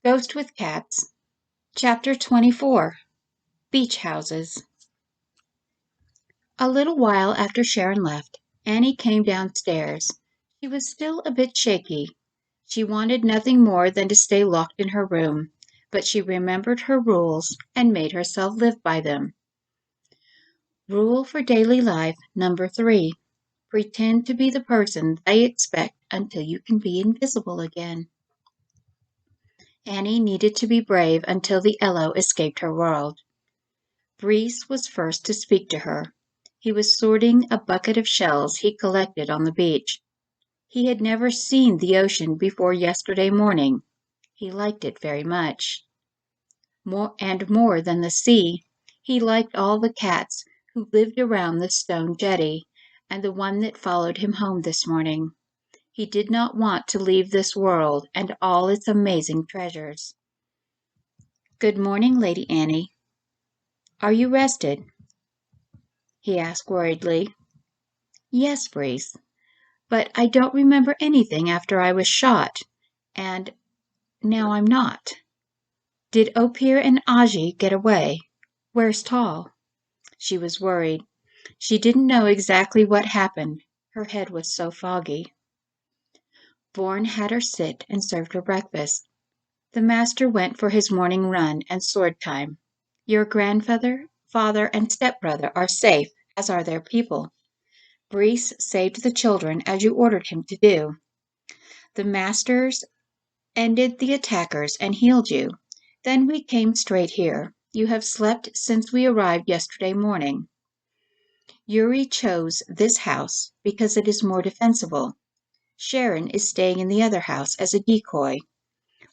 Ghost with Cats, Chapter 24, Beach Houses. A little while after Sharon left, Annie came downstairs. She was still a bit shaky. She wanted nothing more than to stay locked in her room, but she remembered her rules and made herself live by them. Rule for daily life number 3. Pretend to be the person they expect until you can be invisible again. Annie needed to be brave until the Eloh escaped her world. Breeze was first to speak to her. He was sorting a bucket of shells he collected on the beach. He had never seen the ocean before yesterday morning. He liked it very much. More than the sea, he liked all the cats who lived around the stone jetty and the one that followed him home this morning. He did not want to leave this world and all its amazing treasures. "Good morning, Lady Annie. Are you rested?" he asked worriedly. "Yes, Breeze, but I don't remember anything after I was shot, and now I'm not. Did Opir and Aji get away? Where's Tall?" She was worried. She didn't know exactly what happened. Her head was so foggy. Vorn had her sit and served her breakfast. The master went for his morning run and sword time. Your grandfather, father, and stepbrother are safe, as are their people. Breeze saved the children as you ordered him to do. The masters ended the attackers and healed you. Then we came straight here. You have slept since we arrived yesterday morning. Yuri chose this house because it is more defensible. Sharon is staying in the other house as a decoy.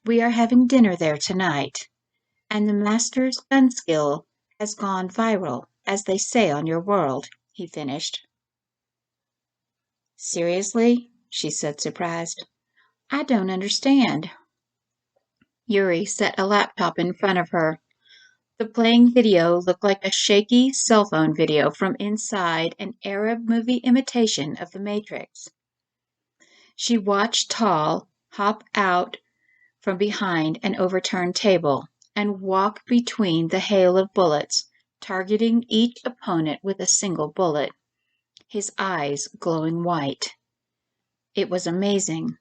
We are having dinner there tonight. And the master's gun skill has gone viral, as they say on your world," he finished. "Seriously?" she said, surprised. "I don't understand." Yuri set a laptop in front of her. The playing video looked like a shaky cell phone video from inside an Arab movie imitation of The Matrix. She watched Tall hop out from behind an overturned table and walk between the hail of bullets, targeting each opponent with a single bullet, his eyes glowing white. It was amazing.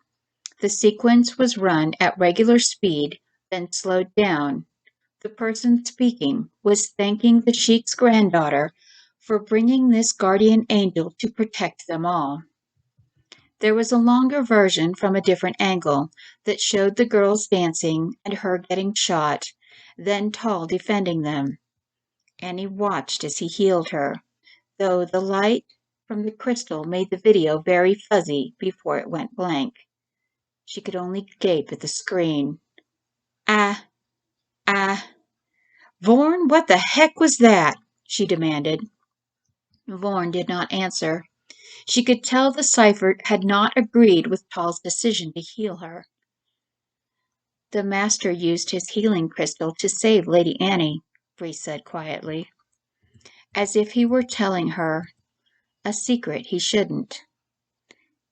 The sequence was run at regular speed, then slowed down. The person speaking was thanking the sheik's granddaughter for bringing this guardian angel to protect them all. There was a longer version from a different angle that showed the girls dancing and her getting shot, then Tall defending them. Annie watched as he healed her, though the light from the crystal made the video very fuzzy before it went blank. She could only gape at the screen. Ah. Vorn, what the heck was that?" she demanded. Vorn did not answer. She could tell the cipher had not agreed with Tall's decision to heal her. "The master used his healing crystal to save Lady Annie," Bree said quietly, as if he were telling her a secret he shouldn't.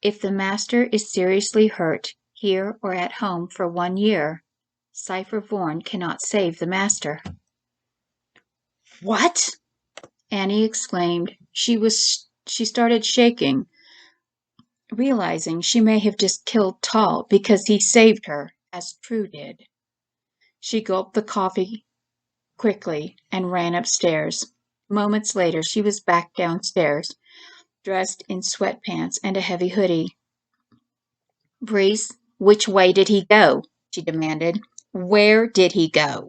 "If the master is seriously hurt, here or at home for 1 year, Cipher Vorn cannot save the master." "What?" Annie exclaimed. She started shaking, realizing she may have just killed Tall because he saved her, as True did. She gulped the coffee quickly and ran upstairs. Moments later, she was back downstairs, dressed in sweatpants and a heavy hoodie. "Breeze, which way did he go?" she demanded. "Where did he go?"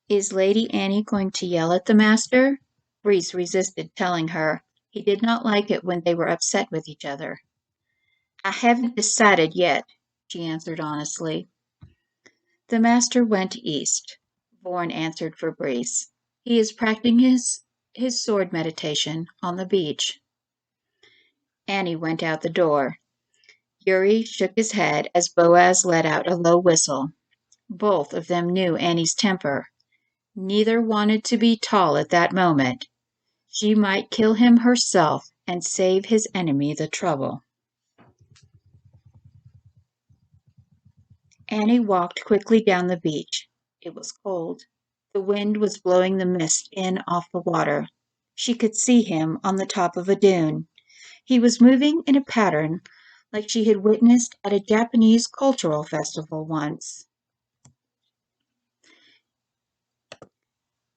"Is Lady Annie going to yell at the master?" Breeze resisted telling her. He did not like it when they were upset with each other. "I haven't decided yet," she answered honestly. "The master went east," Vorn answered for Breeze. "He is practicing his sword meditation on the beach." Annie went out the door. Yuri shook his head as Boaz let out a low whistle. Both of them knew Annie's temper. Neither wanted to be Tall at that moment. She might kill him herself and save his enemy the trouble. Annie walked quickly down the beach. It was cold. The wind was blowing the mist in off the water. She could see him on the top of a dune. He was moving in a pattern like she had witnessed at a Japanese cultural festival once.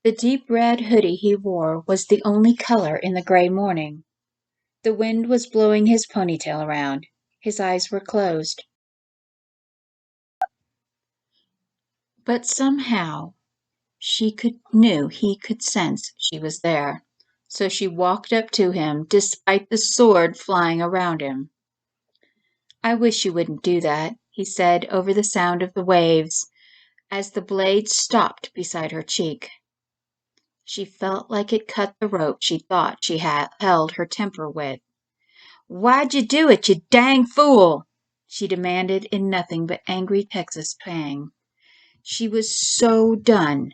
The deep red hoodie he wore was the only color in the gray morning. The wind was blowing his ponytail around. His eyes were closed. But somehow knew he could sense she was there. So she walked up to him despite the sword flying around him. I wish you wouldn't do that, he said over the sound of the waves as the blade stopped beside her cheek. She felt like it cut the rope she thought she had held her temper with. Why'd you do it, you dang fool? She demanded in nothing but angry Texas twang. She was so done.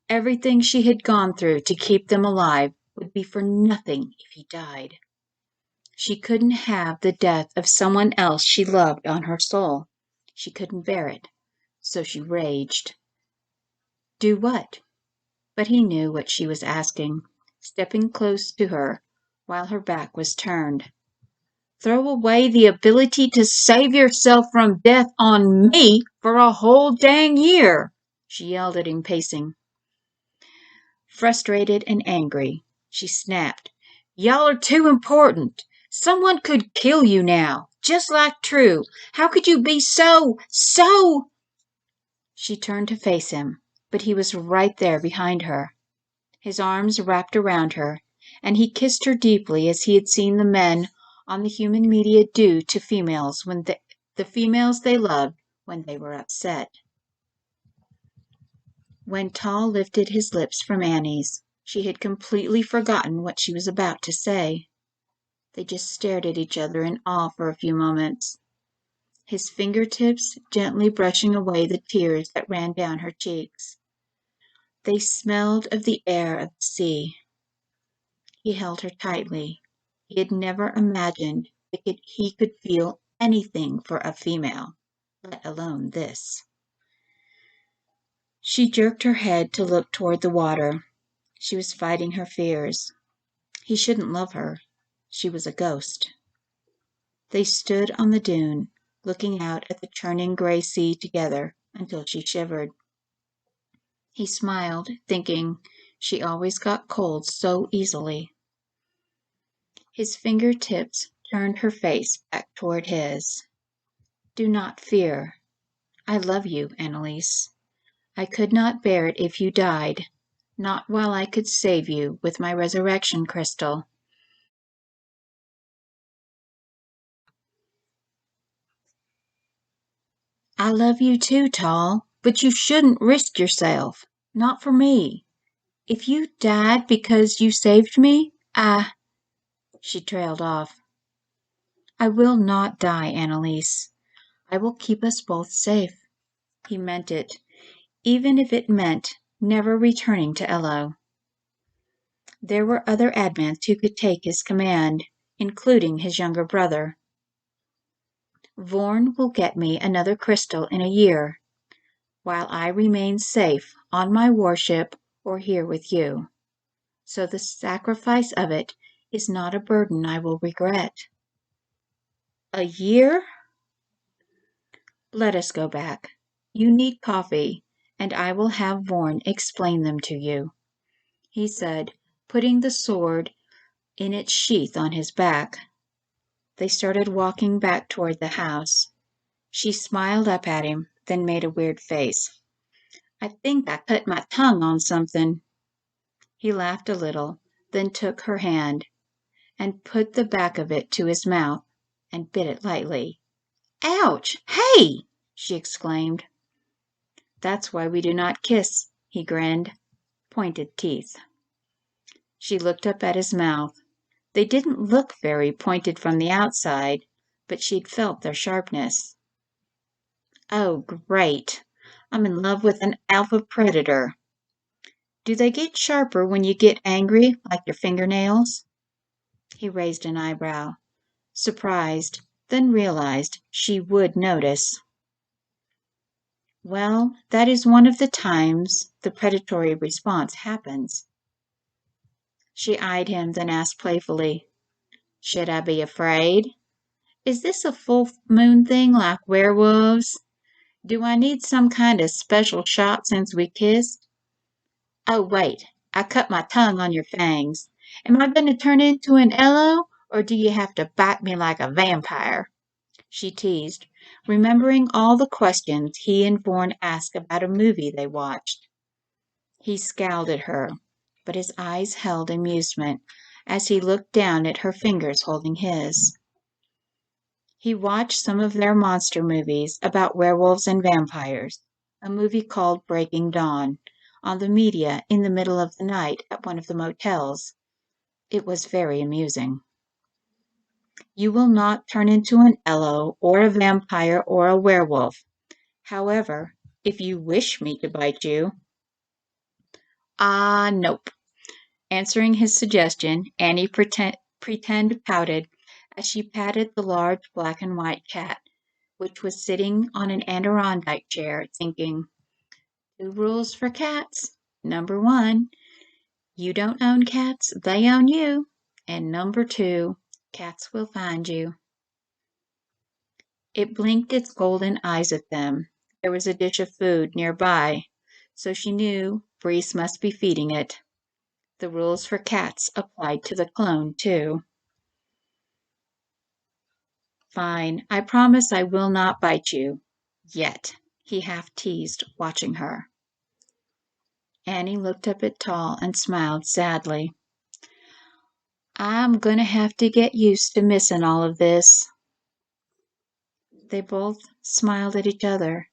Everything she had gone through to keep them alive would be for nothing if he died. She couldn't have the death of someone else she loved on her soul. She couldn't bear it. So she raged. Do what? But he knew what she was asking, stepping close to her while her back was turned. Throw away the ability to save yourself from death on me for a whole dang year, she yelled at him, pacing. Frustrated and angry, she snapped. Y'all are too important. Someone could kill you now, just like True. How could you be so? She turned to face him, but he was right there behind her, his arms wrapped around her, and he kissed her deeply as he had seen the men on the human media do to females when the females they loved when they were upset. When Tall lifted his lips from Annie's, she had completely forgotten what she was about to say. They just stared at each other in awe for a few moments, his fingertips gently brushing away the tears that ran down her cheeks. They smelled of the air of the sea. He held her tightly. He had never imagined he could feel anything for a female, let alone this. She jerked her head to look toward the water. She was fighting her fears. He shouldn't love her. She was a ghost. They stood on the dune, looking out at the churning gray sea together until she shivered. He smiled, thinking she always got cold so easily. His fingertips turned her face back toward his. Do not fear. I love you, Annalise. I could not bear it if you died, not while I could save you with my resurrection crystal. I love you too, Tall, but you shouldn't risk yourself. Not for me. If you died because you saved me, She trailed off. I will not die, Annalise. I will keep us both safe. He meant it, even if it meant never returning to Eloh. There were other admins who could take his command, including his younger brother. Vorn will get me another crystal in a year, while I remain safe on my warship or here with you. So the sacrifice of it is not a burden I will regret. A year? Let us go back. You need coffee, and I will have Vorn explain them to you, he said, putting the sword in its sheath on his back. They started walking back toward the house. She smiled up at him, then made a weird face. I think I cut my tongue on something. He laughed a little, then took her hand and put the back of it to his mouth and bit it lightly. Ouch! Hey! She exclaimed. That's why we do not kiss, he grinned. Pointed teeth. She looked up at his mouth. They didn't look very pointed from the outside, but she'd felt their sharpness. Oh, great. I'm in love with an alpha predator. Do they get sharper when you get angry, like your fingernails? He raised an eyebrow, surprised, then realized she would notice. Well, that is one of the times the predatory response happens. She eyed him, then asked playfully, should I be afraid? Is this a full moon thing like werewolves? Do I need some kind of special shot since we kissed? Oh, wait, I cut my tongue on your fangs. Am I going to turn into an Eloh, or do you have to bite me like a vampire? She teased, remembering all the questions he and Vaughan asked about a movie they watched. He scowled at her, but his eyes held amusement as he looked down at her fingers holding his. He watched some of their monster movies about werewolves and vampires, a movie called Breaking Dawn, on the media in the middle of the night at one of the motels. It was very amusing. You will not turn into an Eloh or a vampire or a werewolf. However, if you wish me to bite you. Ah, nope. Answering his suggestion, Annie pretend pouted as she patted the large black and white cat, which was sitting on an Adirondack chair, thinking, two rules for cats. Number one, you don't own cats, they own you. And number two, cats will find you. It blinked its golden eyes at them. There was a dish of food nearby, so she knew Breeze must be feeding it. The rules for cats applied to the clone, too. Fine, I promise I will not bite you. Yet, he half teased, watching her. Annie looked up at Tall and smiled sadly. I'm gonna have to get used to missing all of this. They both smiled at each other,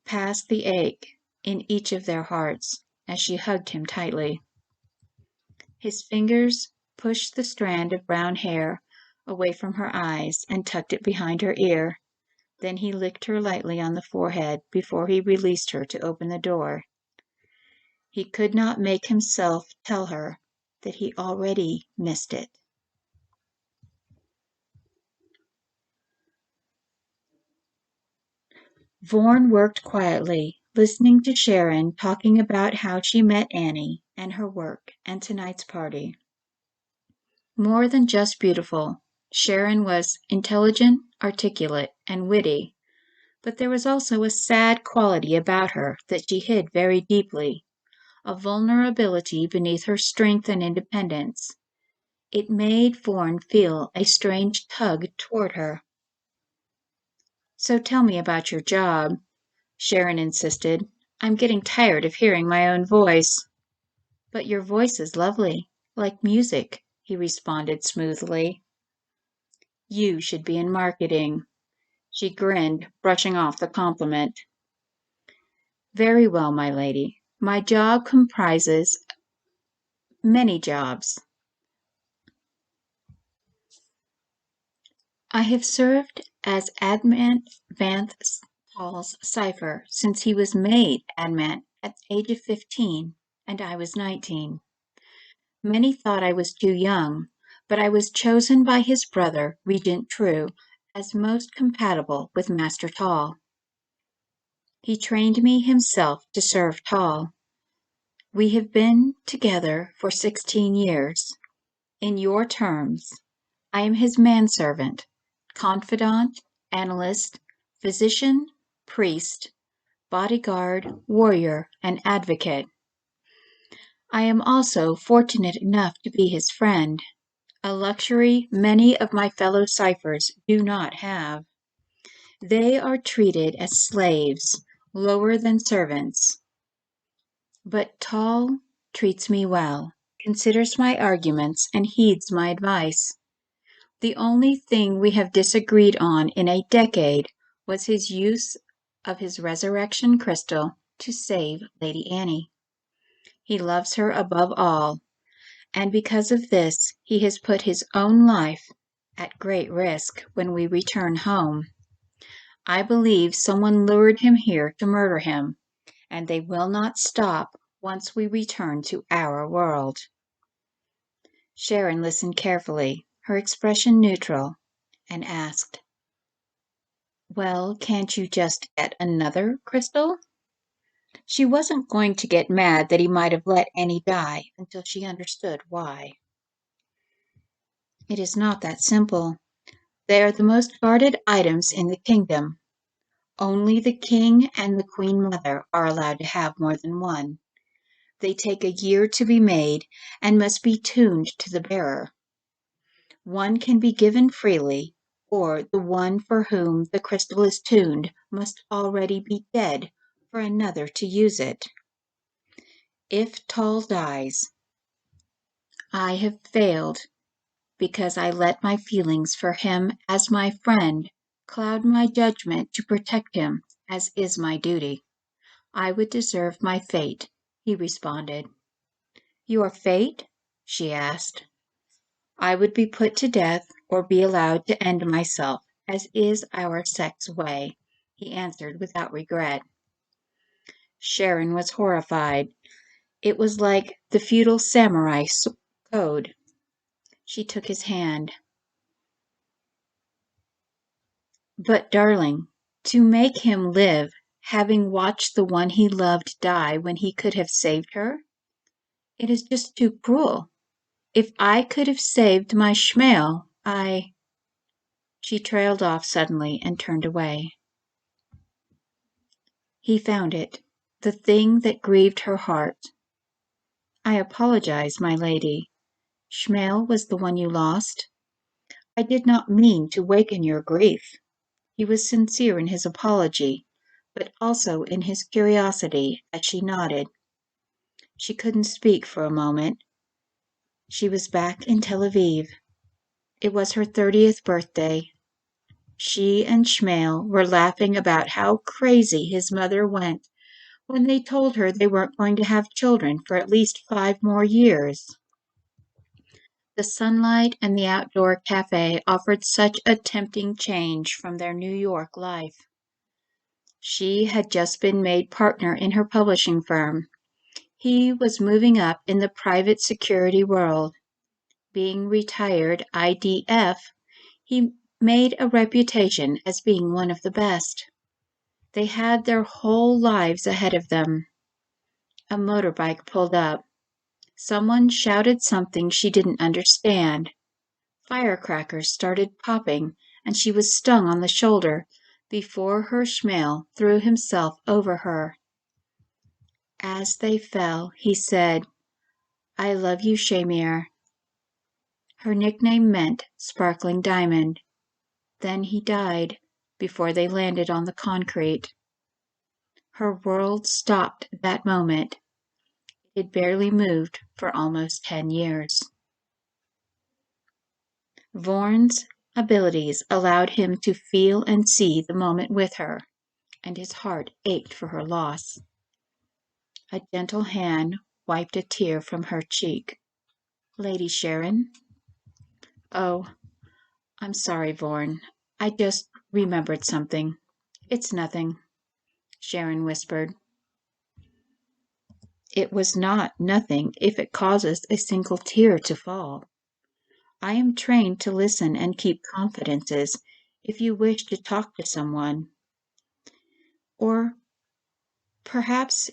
past the ache in each of their hearts as she hugged him tightly. His fingers pushed the strand of brown hair away from her eyes and tucked it behind her ear. Then he licked her lightly on the forehead before he released her to open the door. He could not make himself tell her that he already missed it. Vaughan worked quietly, listening to Sharon talking about how she met Annie and her work and tonight's party. More than just beautiful, Sharon was intelligent, articulate, and witty, but there was also a sad quality about her that she hid very deeply, a vulnerability beneath her strength and independence. It made Vaughan feel a strange tug toward her. So tell me about your job, Sharon insisted. I'm getting tired of hearing my own voice. But your voice is lovely, like music, he responded smoothly. You should be in marketing. She grinned, brushing off the compliment. Very well, my lady. My job comprises many jobs. I have served as Admant Vance Paul's cipher since he was made Admant at the age of 15, and I was 19. Many thought I was too young, but I was chosen by his brother, Regent True, as most compatible with Master Tall. He trained me himself to serve Tall. We have been together for 16 years. In your terms, I am his manservant, confidant, analyst, physician, priest, bodyguard, warrior, and advocate. I am also fortunate enough to be his friend, a luxury many of my fellow ciphers do not have. They are treated as slaves, lower than servants. But Tall treats me well, considers my arguments, and heeds my advice. The only thing we have disagreed on in a decade was his use of his resurrection crystal to save Lady Annie. He loves her above all, and because of this he has put his own life at great risk when we return home. I believe someone lured him here to murder him, and they will not stop once we return to our world. Sharon listened carefully, her expression neutral, and asked, Well, can't you just get another crystal? She wasn't going to get mad that he might have let Annie die until she understood why. It is not that simple. They are the most guarded items in the kingdom. Only the king and the queen mother are allowed to have more than one. They take a year to be made and must be tuned to the bearer. One can be given freely, or the one for whom the crystal is tuned must already be dead for another to use it. If Tal dies, I have failed because I let my feelings for him as my friend cloud my judgment to protect him, as is my duty. I would deserve my fate, he responded. Your fate? She asked. I would be put to death or be allowed to end myself, as is our sex way, he answered without regret. Sharon was horrified. It was like the feudal samurai code. She took his hand. But, darling, to make him live, having watched the one he loved die when he could have saved her, it is just too cruel. If I could have saved my Shmael, I... She trailed off suddenly and turned away. He found it, the thing that grieved her heart. I apologize, my lady. Shmael was the one you lost. I did not mean to waken your grief. He was sincere in his apology, but also in his curiosity as she nodded. She couldn't speak for a moment. She was back in Tel Aviv. It was her 30th birthday. She and Shmael were laughing about how crazy his mother went when they told her they weren't going to have children for at least 5 more years. The sunlight and the outdoor cafe offered such a tempting change from their New York life. She had just been made partner in her publishing firm. He was moving up in the private security world. Being retired IDF, he made a reputation as being one of the best. They had their whole lives ahead of them. A motorbike pulled up. Someone shouted something she didn't understand. Firecrackers started popping, and she was stung on the shoulder before her Shmael threw himself over her. As they fell, he said, I love you, Shamir. Her nickname meant sparkling diamond. Then he died before they landed on the concrete. Her world stopped at that moment. It had barely moved for almost 10 years. Vorn's abilities allowed him to feel and see the moment with her, and his heart ached for her loss. A gentle hand wiped a tear from her cheek. Lady Sharon? Oh, I'm sorry, Vorn. I just remembered something. It's nothing, Sharon whispered. It was not nothing if it causes a single tear to fall. I am trained to listen and keep confidences if you wish to talk to someone. Or perhaps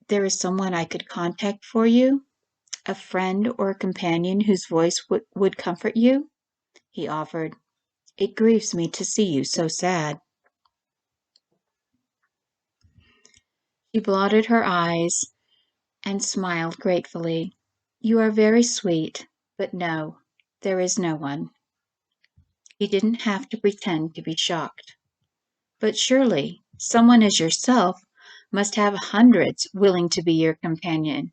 there is someone I could contact for you, a friend or a companion whose voice would comfort you, he offered. It grieves me to see you so sad. She blotted her eyes and smiled gratefully. You are very sweet, but no, there is no one. He didn't have to pretend to be shocked. But surely someone as yourself must have hundreds willing to be your companion.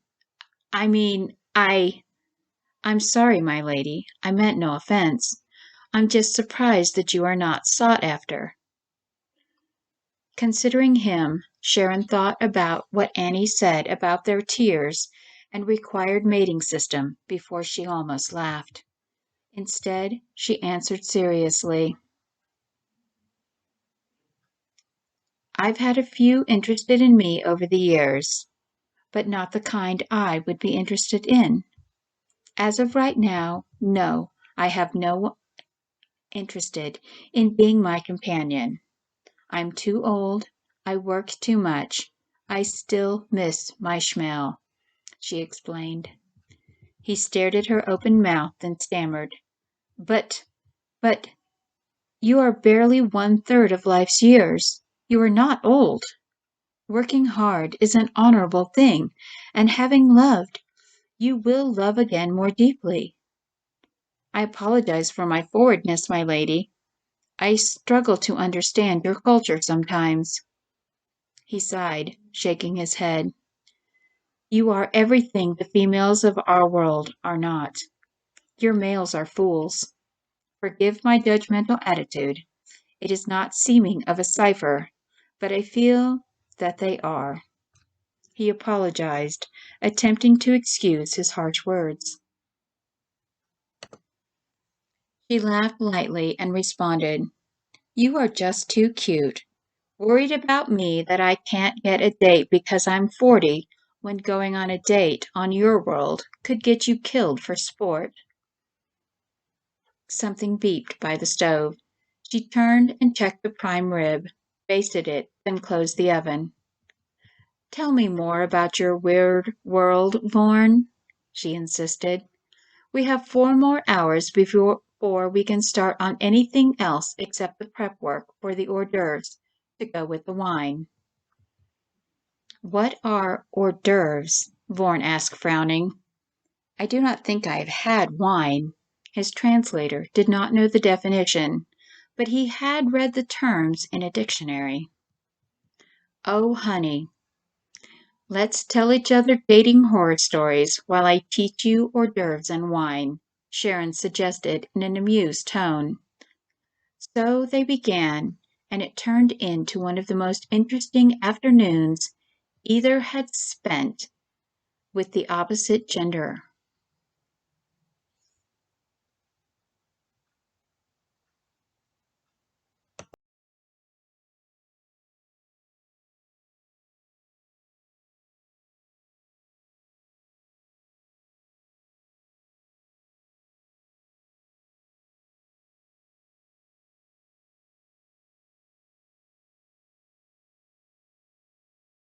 I mean, I'm sorry, my lady. I meant no offense. I'm just surprised that you are not sought after. Considering him, Sharon thought about what Annie said about their tears and required mating system before she almost laughed. Instead, she answered seriously, I've had a few interested in me over the years, but not the kind I would be interested in. As of right now, no, I have no interested in being my companion. I'm too old. I work too much. I still miss my schmel, she explained. He stared at her open mouth and stammered. But, you are barely 1/3 of life's years. You are not old. Working hard is an honorable thing, and having loved, you will love again more deeply. I apologize for my forwardness, my lady. I struggle to understand your culture sometimes. He sighed, shaking his head. You are everything the females of our world are not. Your males are fools. Forgive my judgmental attitude. It is not seeming of a cipher, but I feel that they are. He apologized, attempting to excuse his harsh words. She laughed lightly and responded, You are just too cute. Worried about me that I can't get a date because I'm 40 when going on a date on your world could get you killed for sport. Something beeped by the stove. She turned and checked the prime rib, basted it, then closed the oven. Tell me more about your weird world, Vorn, she insisted. We have 4 more hours before we can start on anything else except the prep work for the hors d'oeuvres to go with the wine. What are hors d'oeuvres? Vorn asked, frowning. I do not think I have had wine. His translator did not know the definition, but he had read the terms in a dictionary. Oh, honey, let's tell each other dating horror stories while I teach you hors d'oeuvres and wine, Sharon suggested in an amused tone. So they began, and it turned into one of the most interesting afternoons either had spent with the opposite gender.